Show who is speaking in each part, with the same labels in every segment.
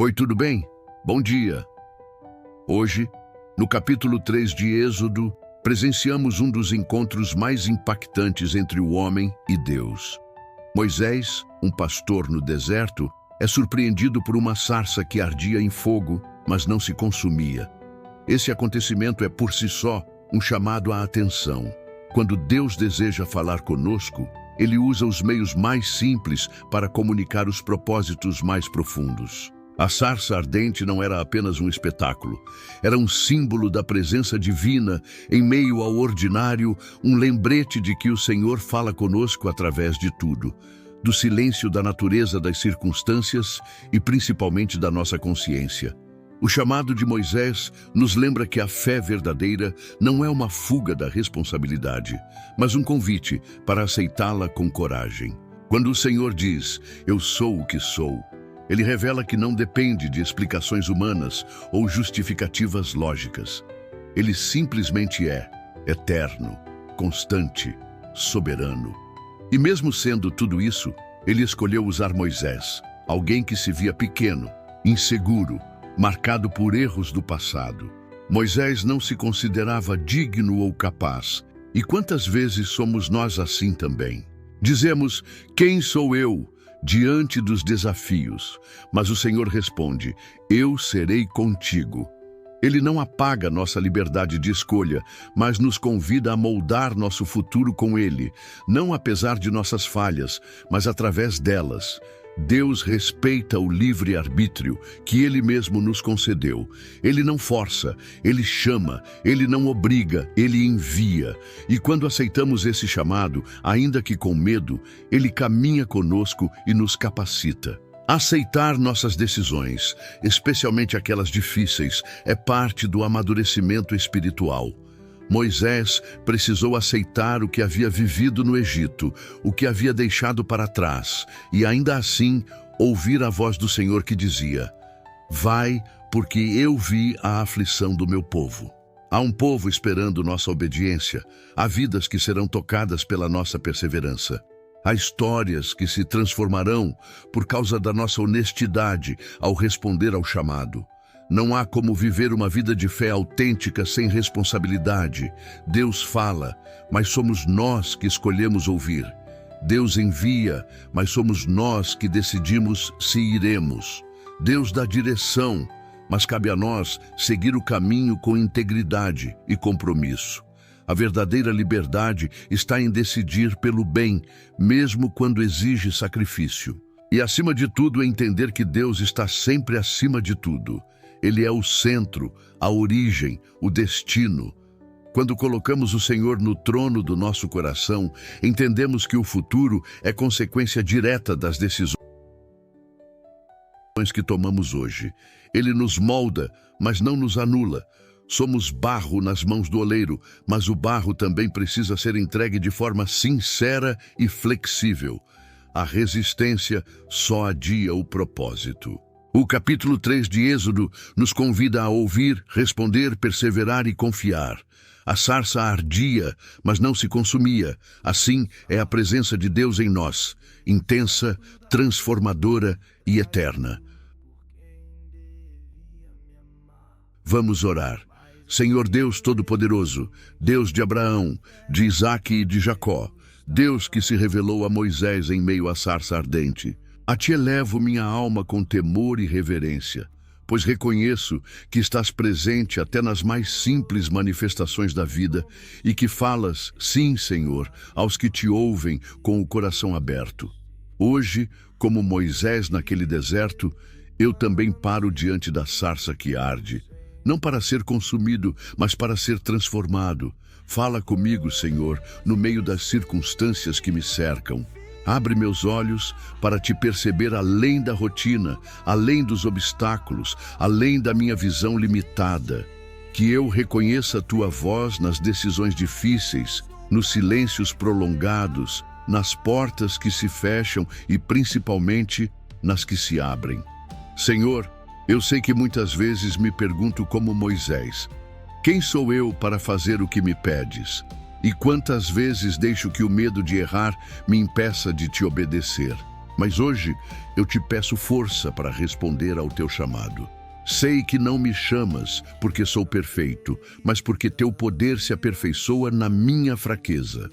Speaker 1: Oi, tudo bem? Bom dia. Hoje, no capítulo 3 de Êxodo, presenciamos um dos encontros mais impactantes entre o homem e Deus. Moisés, um pastor no deserto, é surpreendido por uma sarça que ardia em fogo, mas não se consumia. Esse acontecimento é por si só um chamado à atenção. Quando Deus deseja falar conosco, Ele usa os meios mais simples para comunicar os propósitos mais profundos. A sarça ardente não era apenas um espetáculo, era um símbolo da presença divina em meio ao ordinário, um lembrete de que o Senhor fala conosco através de tudo, do silêncio da natureza das circunstâncias e principalmente da nossa consciência. O chamado de Moisés nos lembra que a fé verdadeira não é uma fuga da responsabilidade, mas um convite para aceitá-la com coragem. Quando o Senhor diz, "Eu sou o que sou", Ele revela que não depende de explicações humanas ou justificativas lógicas. Ele simplesmente é eterno, constante, soberano. E mesmo sendo tudo isso, Ele escolheu usar Moisés, alguém que se via pequeno, inseguro, marcado por erros do passado. Moisés não se considerava digno ou capaz. E quantas vezes somos nós assim também? Dizemos, "Quem sou eu?" diante dos desafios, mas o Senhor responde, "Eu serei contigo." Ele não apaga nossa liberdade de escolha, mas nos convida a moldar nosso futuro com Ele, não apesar de nossas falhas, mas através delas. Deus respeita o livre-arbítrio que Ele mesmo nos concedeu. Ele não força, Ele chama, Ele não obriga, Ele envia. E quando aceitamos esse chamado, ainda que com medo, Ele caminha conosco e nos capacita. Aceitar nossas decisões, especialmente aquelas difíceis, é parte do amadurecimento espiritual. Moisés precisou aceitar o que havia vivido no Egito, o que havia deixado para trás, e ainda assim ouvir a voz do Senhor que dizia, "Vai, porque eu vi a aflição do meu povo." Há um povo esperando nossa obediência, há vidas que serão tocadas pela nossa perseverança. Há histórias que se transformarão por causa da nossa honestidade ao responder ao chamado. Não há como viver uma vida de fé autêntica sem responsabilidade. Deus fala, mas somos nós que escolhemos ouvir. Deus envia, mas somos nós que decidimos se iremos. Deus dá direção, mas cabe a nós seguir o caminho com integridade e compromisso. A verdadeira liberdade está em decidir pelo bem, mesmo quando exige sacrifício. E acima de tudo, entender que Deus está sempre acima de tudo. Ele é o centro, a origem, o destino. Quando colocamos o Senhor no trono do nosso coração, entendemos que o futuro é consequência direta das decisões que tomamos hoje. Ele nos molda, mas não nos anula. Somos barro nas mãos do oleiro, mas o barro também precisa ser entregue de forma sincera e flexível. A resistência só adia o propósito. O capítulo 3 de Êxodo nos convida a ouvir, responder, perseverar e confiar. A sarça ardia, mas não se consumia. Assim é a presença de Deus em nós, intensa, transformadora e eterna. Vamos orar. Senhor Deus Todo-Poderoso, Deus de Abraão, de Isaque e de Jacó, Deus que se revelou a Moisés em meio à sarça ardente, a Ti elevo minha alma com temor e reverência, pois reconheço que estás presente até nas mais simples manifestações da vida e que falas, sim, Senhor, aos que Te ouvem com o coração aberto. Hoje, como Moisés naquele deserto, eu também paro diante da sarça que arde, não para ser consumido, mas para ser transformado. Fala comigo, Senhor, no meio das circunstâncias que me cercam. Abre meus olhos para Te perceber além da rotina, além dos obstáculos, além da minha visão limitada. Que eu reconheça a Tua voz nas decisões difíceis, nos silêncios prolongados, nas portas que se fecham e principalmente nas que se abrem. Senhor, eu sei que muitas vezes me pergunto como Moisés, quem sou eu para fazer o que me pedes? E quantas vezes deixo que o medo de errar me impeça de Te obedecer? Mas hoje eu te peço força para responder ao teu chamado. Sei que não me chamas porque sou perfeito, mas porque teu poder se aperfeiçoa na minha fraqueza.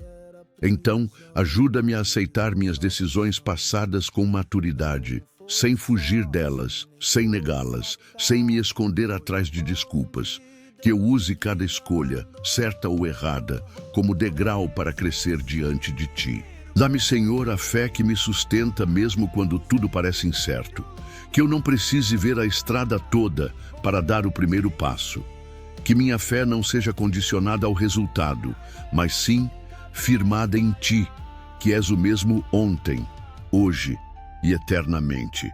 Speaker 1: Então, ajuda-me a aceitar minhas decisões passadas com maturidade, sem fugir delas, sem negá-las, sem me esconder atrás de desculpas. Que eu use cada escolha, certa ou errada, como degrau para crescer diante de ti. Dá-me, Senhor, a fé que me sustenta mesmo quando tudo parece incerto. Que eu não precise ver a estrada toda para dar o primeiro passo. Que minha fé não seja condicionada ao resultado, mas sim firmada em ti, que és o mesmo ontem, hoje e eternamente.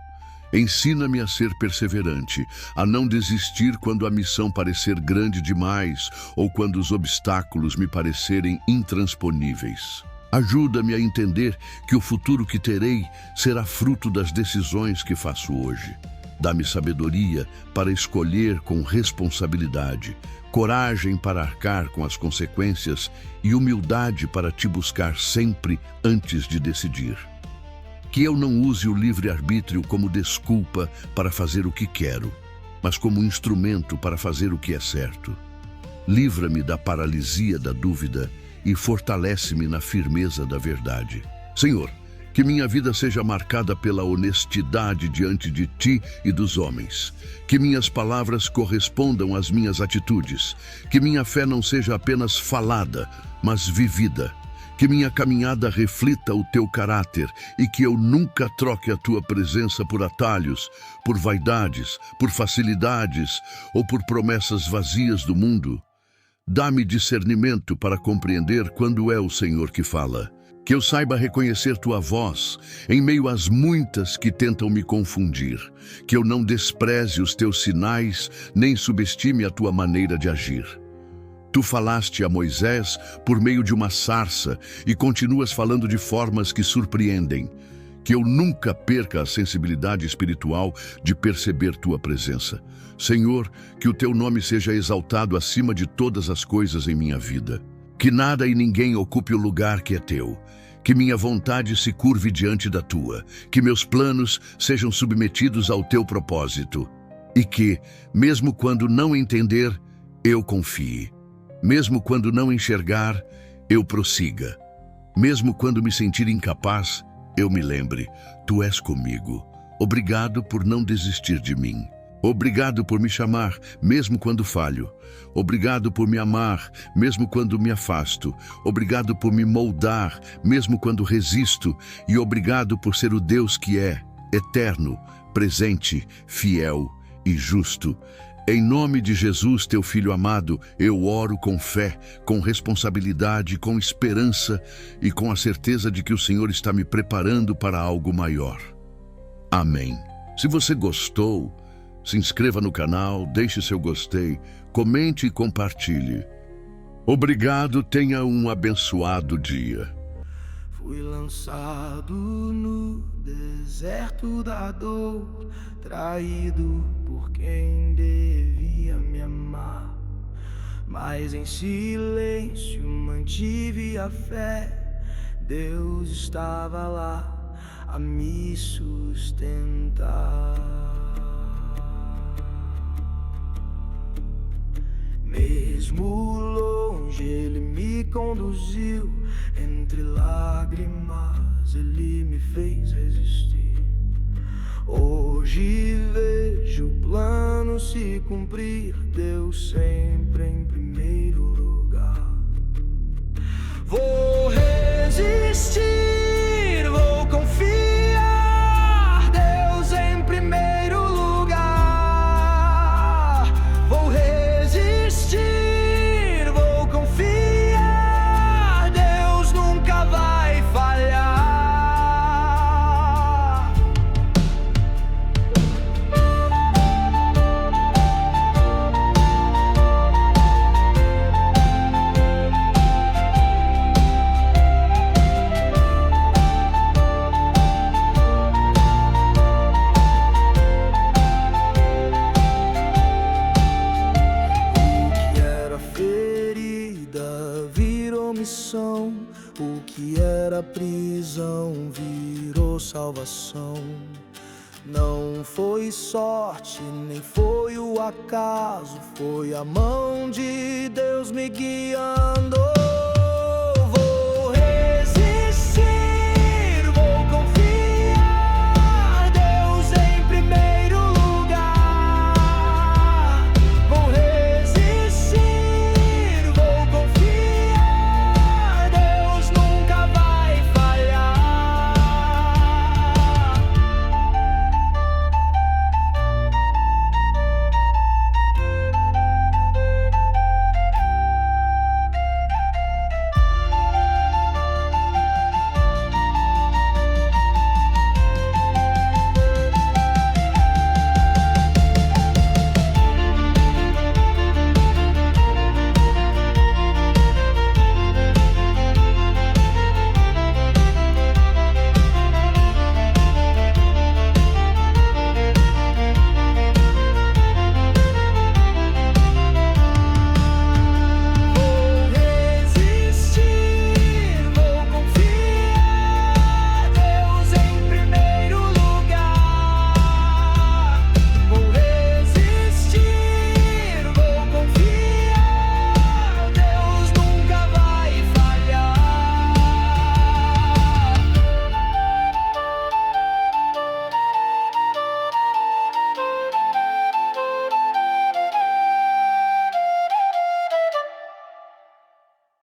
Speaker 1: Ensina-me a ser perseverante, a não desistir quando a missão parecer grande demais ou quando os obstáculos me parecerem intransponíveis. Ajuda-me a entender que o futuro que terei será fruto das decisões que faço hoje. Dá-me sabedoria para escolher com responsabilidade, coragem para arcar com as consequências e humildade para te buscar sempre antes de decidir. Que eu não use o livre-arbítrio como desculpa para fazer o que quero, mas como instrumento para fazer o que é certo. Livra-me da paralisia da dúvida e fortalece-me na firmeza da verdade. Senhor, que minha vida seja marcada pela honestidade diante de ti e dos homens. Que minhas palavras correspondam às minhas atitudes. Que minha fé não seja apenas falada, mas vivida. Que minha caminhada reflita o teu caráter e que eu nunca troque a tua presença por atalhos, por vaidades, por facilidades ou por promessas vazias do mundo. Dá-me discernimento para compreender quando é o Senhor que fala. Que eu saiba reconhecer tua voz em meio às muitas que tentam me confundir. Que eu não despreze os teus sinais, nem subestime a tua maneira de agir. Tu falaste a Moisés por meio de uma sarça e continuas falando de formas que surpreendem. Que eu nunca perca a sensibilidade espiritual de perceber tua presença. Senhor, que o teu nome seja exaltado acima de todas as coisas em minha vida. Que nada e ninguém ocupe o lugar que é teu. Que minha vontade se curve diante da tua. Que meus planos sejam submetidos ao teu propósito. E que, mesmo quando não entender, eu confie. Mesmo quando não enxergar, eu prossiga. Mesmo quando me sentir incapaz, eu me lembre, tu és comigo. Obrigado por não desistir de mim. Obrigado por me chamar, mesmo quando falho. Obrigado por me amar, mesmo quando me afasto. Obrigado por me moldar, mesmo quando resisto. E obrigado por ser o Deus que é, eterno, presente, fiel e justo. Em nome de Jesus, teu Filho amado, eu oro com fé, com responsabilidade, com esperança e com a certeza de que o Senhor está me preparando para algo maior. Amém. Se você gostou, se inscreva no canal, deixe seu gostei, comente e compartilhe. Obrigado, tenha um abençoado dia.
Speaker 2: Fui lançado no deserto da dor, traído por quem devia me amar. Mas em silêncio mantive a fé, Deus estava lá a me sustentar. Mesmo longe ele me conduziu, entre lágrimas ele me fez resistir. Hoje vejo o plano se cumprir, Deus sempre em primeiro lugar. Vou resistir, vou confiar, Deus em primeiro lugar. Vou resistir, vou confiar, Deus nunca vai falhar. O que era prisão virou salvação. Não foi sorte, nem foi o acaso, foi a mão de Deus me guiando.